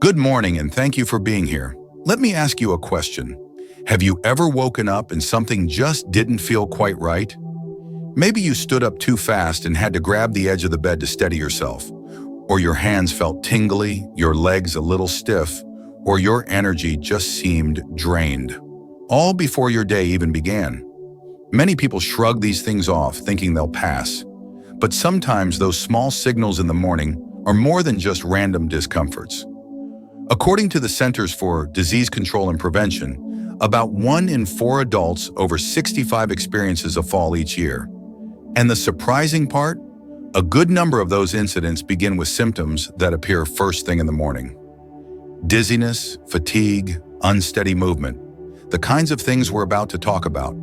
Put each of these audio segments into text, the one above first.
Good morning and thank you for being here. Let me ask you a question. Have you ever woken up and something just didn't feel quite right? Maybe you stood up too fast and had to grab the edge of the bed to steady yourself. Or your hands felt tingly, your legs a little stiff, or your energy just seemed drained. All before your day even began. Many people shrug these things off, thinking they'll pass. But sometimes those small signals in the morning are more than just random discomforts. According to the Centers for Disease Control and Prevention, about 1 in 4 adults over 65 experiences a fall each year. And the surprising part? A good number of those incidents begin with symptoms that appear first thing in the morning. Dizziness, fatigue, unsteady movement. The kinds of things we're about to talk about.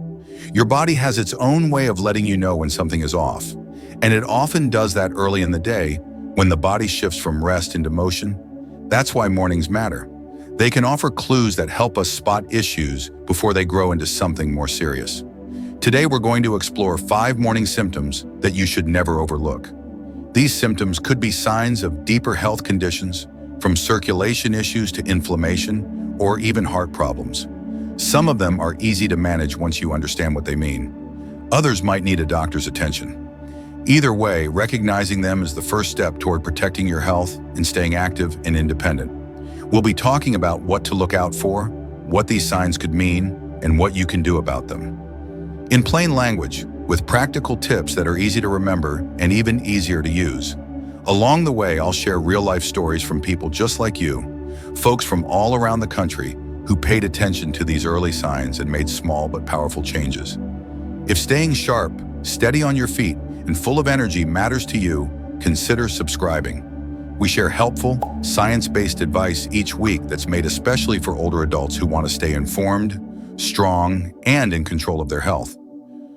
Your body has its own way of letting you know when something is off. And it often does that early in the day, when the body shifts from rest into motion. That's why mornings matter. They can offer clues that help us spot issues before they grow into something more serious. Today we're going to explore 5 morning symptoms that you should never overlook. These symptoms could be signs of deeper health conditions, from circulation issues to inflammation, or even heart problems. Some of them are easy to manage once you understand what they mean. Others might need a doctor's attention. Either way, recognizing them is the first step toward protecting your health and staying active and independent. We'll be talking about what to look out for, what these signs could mean, and what you can do about them. In plain language, with practical tips that are easy to remember and even easier to use. Along the way, I'll share real-life stories from people just like you, folks from all around the country who paid attention to these early signs and made small but powerful changes. If staying sharp, steady on your feet, and full of energy matters to you, consider subscribing. We share helpful, science-based advice each week that's made especially for older adults who want to stay informed, strong, and in control of their health.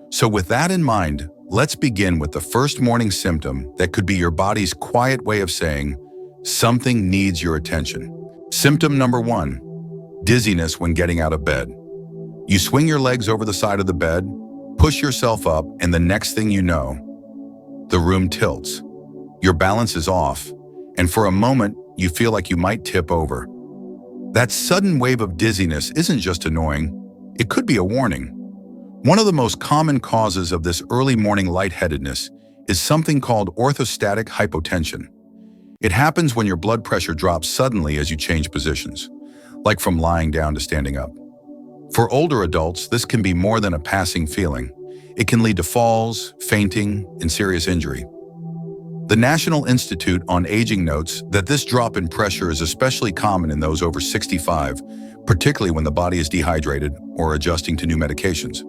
So with that in mind, let's begin with the first morning symptom that could be your body's quiet way of saying, something needs your attention. Symptom number 1, dizziness when getting out of bed. You swing your legs over the side of the bed, push yourself up, and the next thing you know, the room tilts. Your balance is off, and for a moment, you feel like you might tip over. That sudden wave of dizziness isn't just annoying, it could be a warning. One of the most common causes of this early morning lightheadedness is something called orthostatic hypotension. It happens when your blood pressure drops suddenly as you change positions, like from lying down to standing up. For older adults, this can be more than a passing feeling. It can lead to falls, fainting, and serious injury. The National Institute on Aging notes that this drop in pressure is especially common in those over 65, particularly when the body is dehydrated or adjusting to new medications.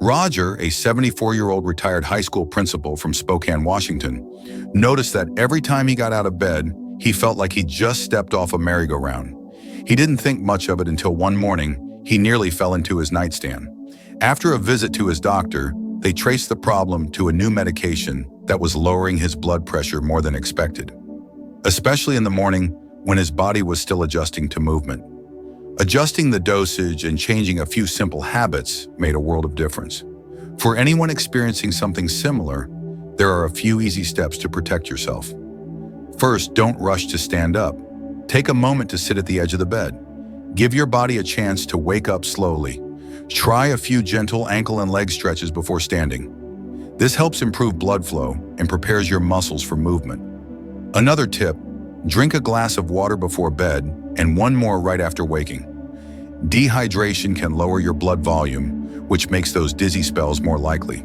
Roger, a 74-year-old retired high school principal from Spokane, Washington, noticed that every time he got out of bed, he felt like he just stepped off a merry-go-round. He didn't think much of it until one morning, he nearly fell into his nightstand. After a visit to his doctor, they traced the problem to a new medication that was lowering his blood pressure more than expected, especially in the morning when his body was still adjusting to movement. Adjusting the dosage and changing a few simple habits made a world of difference. For anyone experiencing something similar, there are a few easy steps to protect yourself. First, don't rush to stand up. Take a moment to sit at the edge of the bed. Give your body a chance to wake up slowly. Try a few gentle ankle and leg stretches before standing. This helps improve blood flow and prepares your muscles for movement. Another tip, drink a glass of water before bed and one more right after waking. Dehydration can lower your blood volume, which makes those dizzy spells more likely.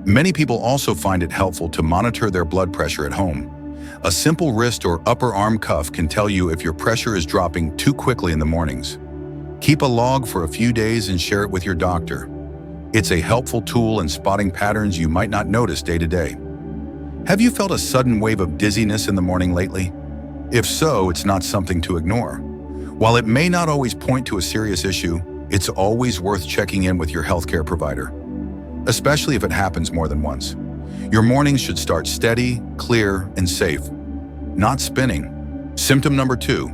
Many people also find it helpful to monitor their blood pressure at home. A simple wrist or upper arm cuff can tell you if your pressure is dropping too quickly in the mornings. Keep a log for a few days and share it with your doctor. It's a helpful tool in spotting patterns you might not notice day to day. Have you felt a sudden wave of dizziness in the morning lately? If so, it's not something to ignore. While it may not always point to a serious issue, it's always worth checking in with your healthcare provider, especially if it happens more than once. Your mornings should start steady, clear, and safe, not spinning. Symptom number 2,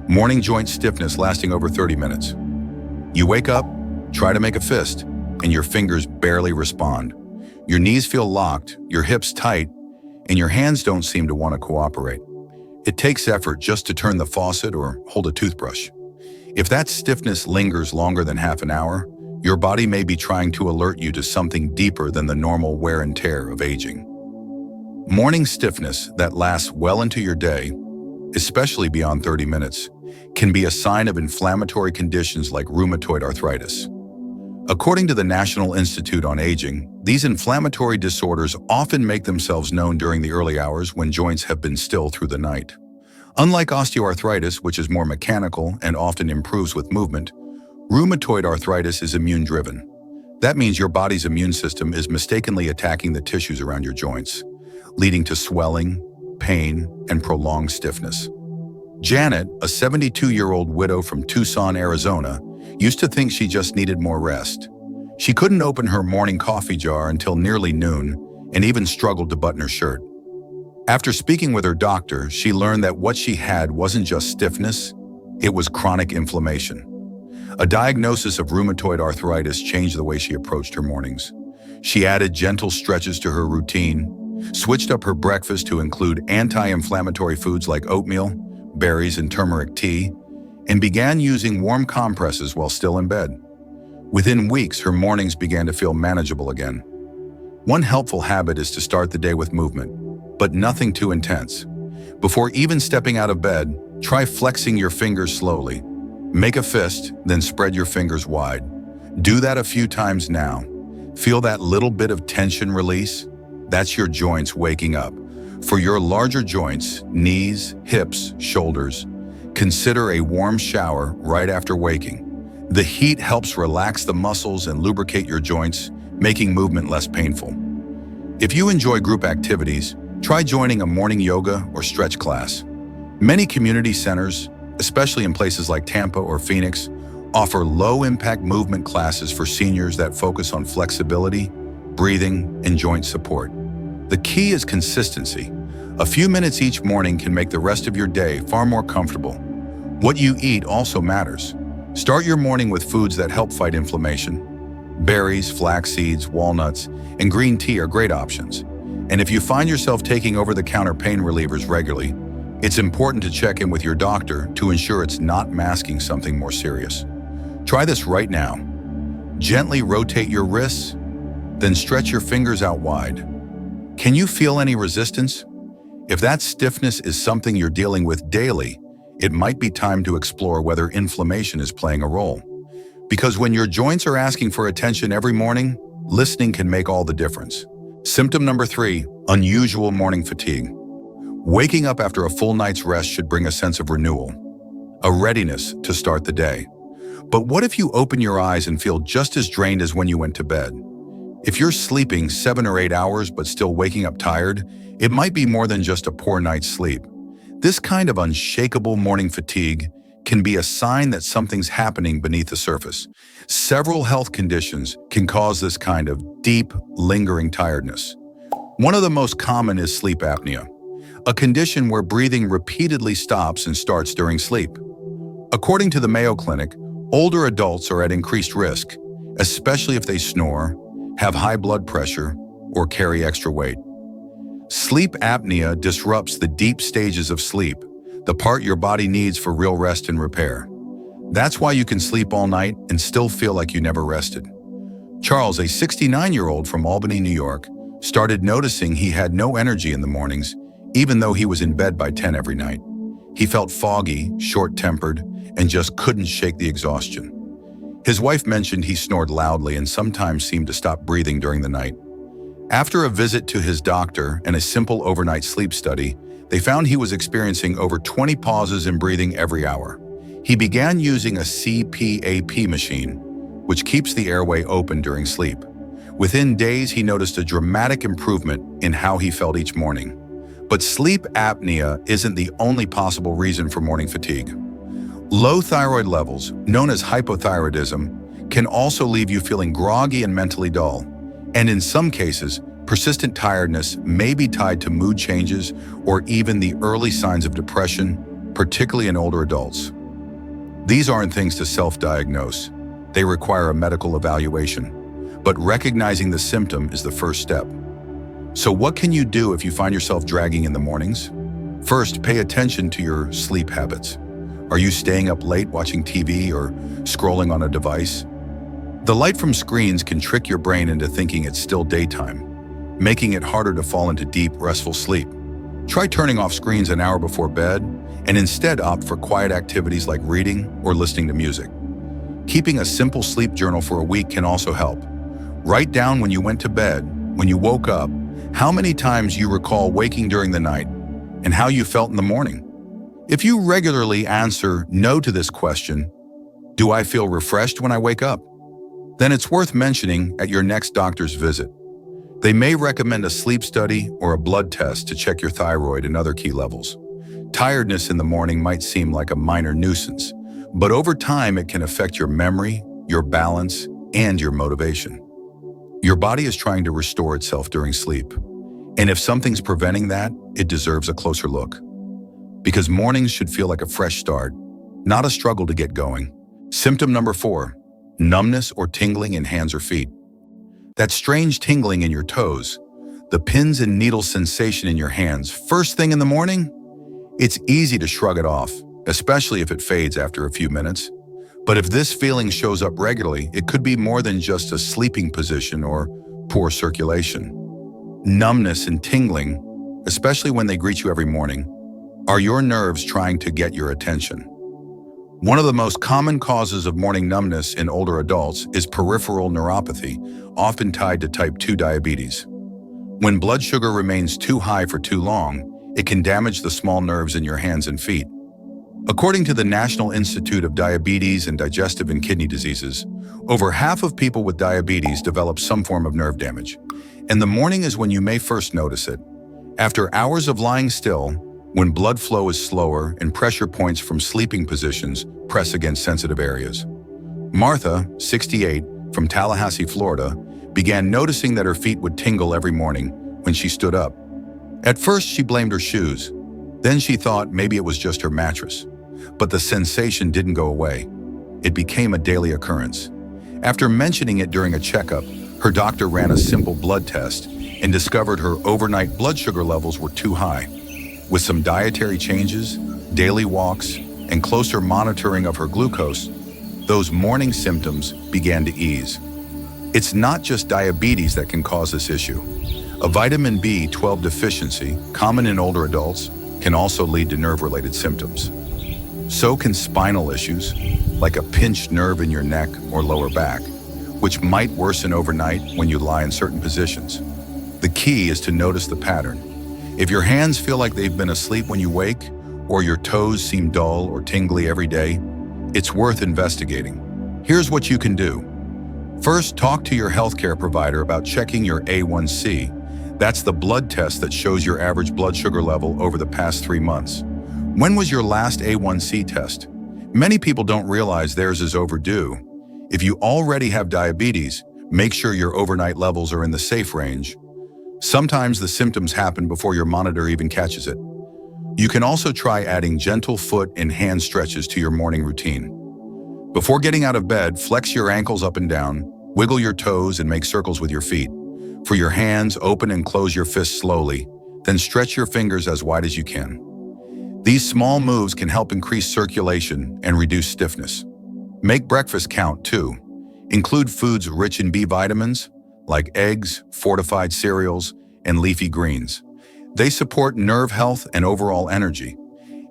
morning joint stiffness lasting over 30 minutes. You wake up, try to make a fist, and your fingers barely respond. Your knees feel locked, your hips tight, and your hands don't seem to want to cooperate. It takes effort just to turn the faucet or hold a toothbrush. If that stiffness lingers longer than half an hour, your body may be trying to alert you to something deeper than the normal wear and tear of aging. Morning stiffness that lasts well into your day, especially beyond 30 minutes, can be a sign of inflammatory conditions like rheumatoid arthritis. According to the National Institute on Aging, these inflammatory disorders often make themselves known during the early hours when joints have been still through the night. Unlike osteoarthritis, which is more mechanical and often improves with movement, rheumatoid arthritis is immune-driven. That means your body's immune system is mistakenly attacking the tissues around your joints, leading to swelling, pain, and prolonged stiffness. Janet, a 72-year-old widow from Tucson, Arizona, used to think she just needed more rest. She couldn't open her morning coffee jar until nearly noon and even struggled to button her shirt. After speaking with her doctor, she learned that what she had wasn't just stiffness, it was chronic inflammation. A diagnosis of rheumatoid arthritis changed the way she approached her mornings. She added gentle stretches to her routine, switched up her breakfast to include anti-inflammatory foods like oatmeal, berries, and turmeric tea, and began using warm compresses while still in bed. Within weeks, her mornings began to feel manageable again. One helpful habit is to start the day with movement, but nothing too intense. Before even stepping out of bed, try flexing your fingers slowly. Make a fist, then spread your fingers wide. Do that a few times now. Feel that little bit of tension release? That's your joints waking up. For your larger joints, knees, hips, shoulders, consider a warm shower right after waking. The heat helps relax the muscles and lubricate your joints, making movement less painful. If you enjoy group activities, try joining a morning yoga or stretch class. Many community centers, especially in places like Tampa or Phoenix, offer low-impact movement classes for seniors that focus on flexibility, breathing, and joint support. The key is consistency. A few minutes each morning can make the rest of your day far more comfortable. What you eat also matters. Start your morning with foods that help fight inflammation. Berries, flax seeds, walnuts, and green tea are great options. And if you find yourself taking over-the-counter pain relievers regularly, it's important to check in with your doctor to ensure it's not masking something more serious. Try this right now. Gently rotate your wrists, then stretch your fingers out wide. Can you feel any resistance? If that stiffness is something you're dealing with daily, it might be time to explore whether inflammation is playing a role. Because when your joints are asking for attention every morning, listening can make all the difference. Symptom number 3, unusual morning fatigue. Waking up after a full night's rest should bring a sense of renewal, a readiness to start the day. But what if you open your eyes and feel just as drained as when you went to bed? If you're sleeping 7 or 8 hours but still waking up tired, it might be more than just a poor night's sleep. This kind of unshakable morning fatigue can be a sign that something's happening beneath the surface. Several health conditions can cause this kind of deep, lingering tiredness. One of the most common is sleep apnea, a condition where breathing repeatedly stops and starts during sleep. According to the Mayo Clinic, older adults are at increased risk, especially if they snore, have high blood pressure, or carry extra weight. Sleep apnea disrupts the deep stages of sleep, the part your body needs for real rest and repair. That's why you can sleep all night and still feel like you never rested. Charles, a 69-year-old from Albany, New York, started noticing he had no energy in the mornings, even though he was in bed by 10 every night. He felt foggy, short-tempered, and just couldn't shake the exhaustion. His wife mentioned he snored loudly and sometimes seemed to stop breathing during the night. After a visit to his doctor and a simple overnight sleep study, they found he was experiencing over 20 pauses in breathing every hour. He began using a CPAP machine, which keeps the airway open during sleep. Within days, he noticed a dramatic improvement in how he felt each morning. But sleep apnea isn't the only possible reason for morning fatigue. Low thyroid levels, known as hypothyroidism, can also leave you feeling groggy and mentally dull. And in some cases, persistent tiredness may be tied to mood changes or even the early signs of depression, particularly in older adults. These aren't things to self-diagnose. They require a medical evaluation. But recognizing the symptom is the first step. So what can you do if you find yourself dragging in the mornings? First, pay attention to your sleep habits. Are you staying up late watching TV or scrolling on a device? The light from screens can trick your brain into thinking it's still daytime, making it harder to fall into deep, restful sleep. Try turning off screens an hour before bed and instead opt for quiet activities like reading or listening to music. Keeping a simple sleep journal for a week can also help. Write down when you went to bed, when you woke up, how many times you recall waking during the night, and how you felt in the morning. If you regularly answer no to this question, do I feel refreshed when I wake up? Then it's worth mentioning at your next doctor's visit. They may recommend a sleep study or a blood test to check your thyroid and other key levels. Tiredness in the morning might seem like a minor nuisance, but over time it can affect your memory, your balance, and your motivation. Your body is trying to restore itself during sleep, and if something's preventing that, it deserves a closer look. Because mornings should feel like a fresh start, not a struggle to get going. Symptom number 4, numbness or tingling in hands or feet. That strange tingling in your toes, the pins and needles sensation in your hands first thing in the morning, it's easy to shrug it off, especially if it fades after a few minutes. But if this feeling shows up regularly, it could be more than just a sleeping position or poor circulation. Numbness and tingling, especially when they greet you every morning, are your nerves trying to get your attention. One of the most common causes of morning numbness in older adults is peripheral neuropathy, often tied to type 2 diabetes. When blood sugar remains too high for too long, it can damage the small nerves in your hands and feet. According to the National Institute of Diabetes and Digestive and Kidney Diseases, over half of people with diabetes develop some form of nerve damage, and the morning is when you may first notice it. After hours of lying still, when blood flow is slower and pressure points from sleeping positions press against sensitive areas. Martha, 68, from Tallahassee, Florida, began noticing that her feet would tingle every morning when she stood up. At first, she blamed her shoes. Then she thought maybe it was just her mattress. But the sensation didn't go away. It became a daily occurrence. After mentioning it during a checkup, her doctor ran a simple blood test and discovered her overnight blood sugar levels were too high. With some dietary changes, daily walks, and closer monitoring of her glucose, those morning symptoms began to ease. It's not just diabetes that can cause this issue. A vitamin B12 deficiency, common in older adults, can also lead to nerve-related symptoms. So can spinal issues, like a pinched nerve in your neck or lower back, which might worsen overnight when you lie in certain positions. The key is to notice the pattern. If your hands feel like they've been asleep when you wake, or your toes seem dull or tingly every day, it's worth investigating. Here's what you can do. First, talk to your healthcare provider about checking your A1C. That's the blood test that shows your average blood sugar level over the past 3 months. When was your last A1C test? Many people don't realize theirs is overdue. If you already have diabetes, make sure your overnight levels are in the safe range. Sometimes the symptoms happen before your monitor even catches it. You can also try adding gentle foot and hand stretches to your morning routine. Before getting out of bed, flex your ankles up and down, wiggle your toes and make circles with your feet. For your hands, open and close your fists slowly, then stretch your fingers as wide as you can. These small moves can help increase circulation and reduce stiffness. Make breakfast count too. Include foods rich in B vitamins, like eggs, fortified cereals, and leafy greens. They support nerve health and overall energy.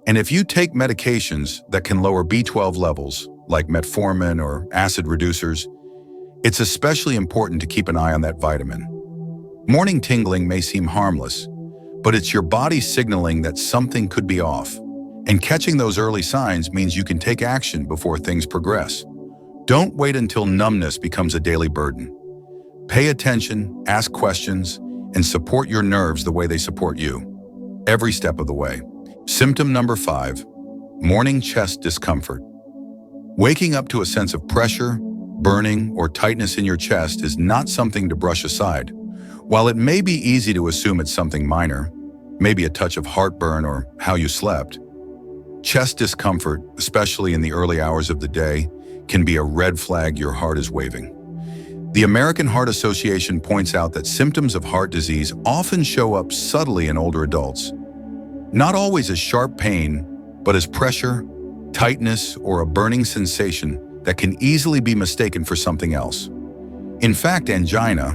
And if you take medications that can lower B12 levels, like metformin or acid reducers, it's especially important to keep an eye on that vitamin. Morning tingling may seem harmless, but it's your body signaling that something could be off. And catching those early signs means you can take action before things progress. Don't wait until numbness becomes a daily burden. Pay attention, ask questions, and support your nerves the way they support you, every step of the way. Symptom number 5, morning chest discomfort. Waking up to a sense of pressure, burning, or tightness in your chest is not something to brush aside. While it may be easy to assume it's something minor, maybe a touch of heartburn or how you slept, chest discomfort, especially in the early hours of the day, can be a red flag your heart is waving. The American Heart Association points out that symptoms of heart disease often show up subtly in older adults. Not always as sharp pain, but as pressure, tightness, or a burning sensation that can easily be mistaken for something else. In fact, angina,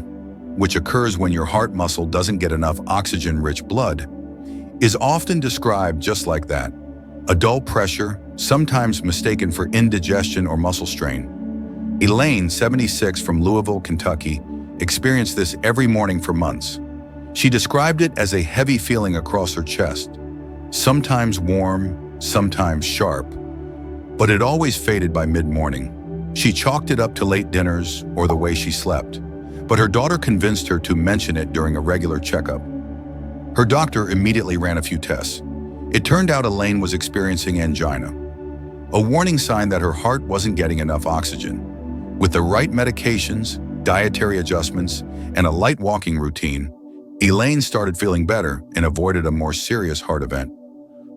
which occurs when your heart muscle doesn't get enough oxygen-rich blood, is often described just like that. A dull pressure, sometimes mistaken for indigestion or muscle strain. Elaine, 76, from Louisville, Kentucky, experienced this every morning for months. She described it as a heavy feeling across her chest, sometimes warm, sometimes sharp, but it always faded by mid-morning. She chalked it up to late dinners or the way she slept, but her daughter convinced her to mention it during a regular checkup. Her doctor immediately ran a few tests. It turned out Elaine was experiencing angina, a warning sign that her heart wasn't getting enough oxygen. With the right medications, dietary adjustments, and a light walking routine, Elaine started feeling better and avoided a more serious heart event.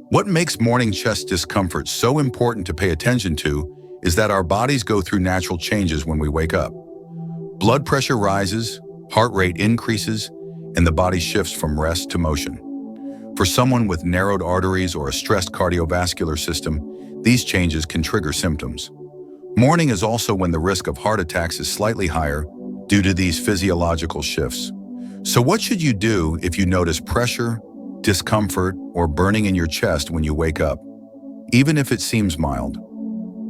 What makes morning chest discomfort so important to pay attention to is that our bodies go through natural changes when we wake up. Blood pressure rises, heart rate increases, and the body shifts from rest to motion. For someone with narrowed arteries or a stressed cardiovascular system, these changes can trigger symptoms. Morning is also when the risk of heart attacks is slightly higher due to these physiological shifts. So what should you do if you notice pressure, discomfort, or burning in your chest when you wake up, even if it seems mild?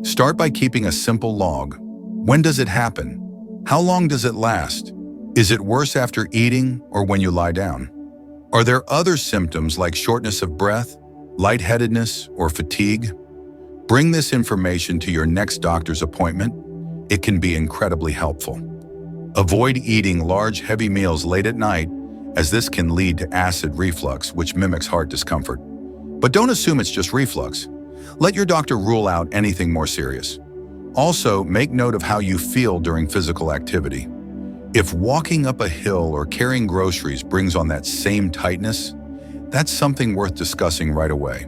Start by keeping a simple log. When does it happen? How long does it last? Is it worse after eating or when you lie down? Are there other symptoms like shortness of breath, lightheadedness, or fatigue? Bring this information to your next doctor's appointment. It can be incredibly helpful. Avoid eating large, heavy meals late at night, as this can lead to acid reflux, which mimics heart discomfort. But don't assume it's just reflux. Let your doctor rule out anything more serious. Also, make note of how you feel during physical activity. If walking up a hill or carrying groceries brings on that same tightness, that's something worth discussing right away.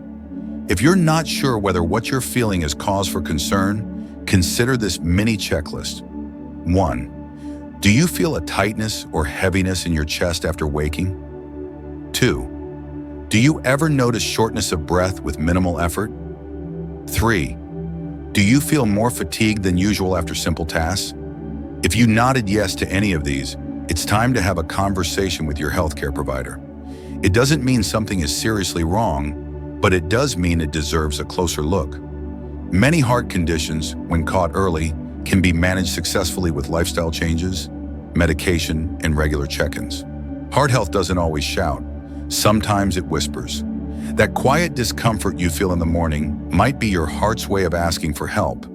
If you're not sure whether what you're feeling is cause for concern, consider this mini checklist. 1. Do you feel a tightness or heaviness in your chest after waking? 2. Do you ever notice shortness of breath with minimal effort? 3. Do you feel more fatigued than usual after simple tasks? If you nodded yes to any of these, it's time to have a conversation with your healthcare provider. It doesn't mean something is seriously wrong, but it does mean it deserves a closer look. Many heart conditions, when caught early, can be managed successfully with lifestyle changes, medication, and regular check-ins. Heart health doesn't always shout. Sometimes it whispers. That quiet discomfort you feel in the morning might be your heart's way of asking for help.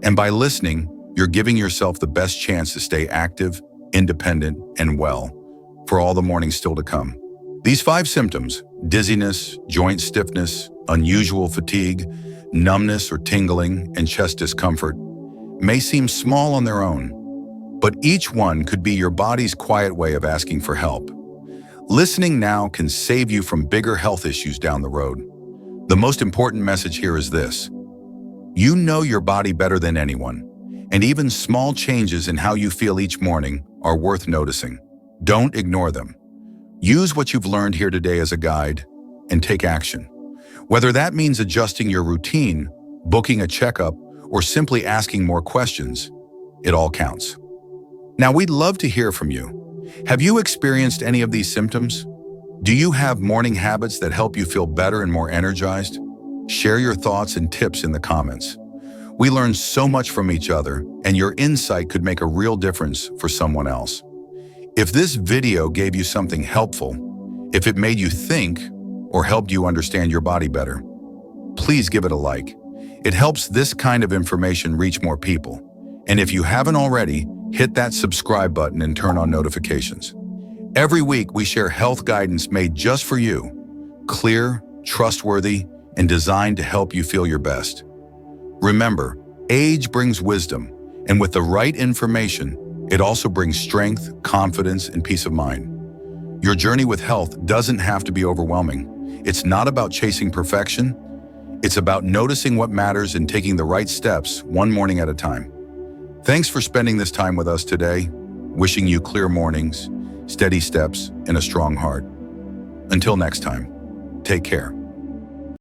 And by listening, you're giving yourself the best chance to stay active, independent, and well for all the mornings still to come. These 5 symptoms, dizziness, joint stiffness, unusual fatigue, numbness or tingling, and chest discomfort, may seem small on their own, but each one could be your body's quiet way of asking for help. Listening now can save you from bigger health issues down the road. The most important message here is this: you know your body better than anyone, and even small changes in how you feel each morning are worth noticing. Don't ignore them. Use what you've learned here today as a guide and take action. Whether that means adjusting your routine, booking a checkup, or simply asking more questions, it all counts. Now, we'd love to hear from you. Have you experienced any of these symptoms? Do you have morning habits that help you feel better and more energized? Share your thoughts and tips in the comments. We learn so much from each other, and your insight could make a real difference for someone else. If this video gave you something helpful, if it made you think or helped you understand your body better, please give it a like. It helps this kind of information reach more people. And if you haven't already, hit that subscribe button and turn on notifications. Every week, we share health guidance made just for you, clear, trustworthy, and designed to help you feel your best. Remember, age brings wisdom, and with the right information, it also brings strength, confidence, and peace of mind. Your journey with health doesn't have to be overwhelming. It's not about chasing perfection. It's about noticing what matters and taking the right steps one morning at a time. Thanks for spending this time with us today. Wishing you clear mornings, steady steps, and a strong heart. Until next time, take care.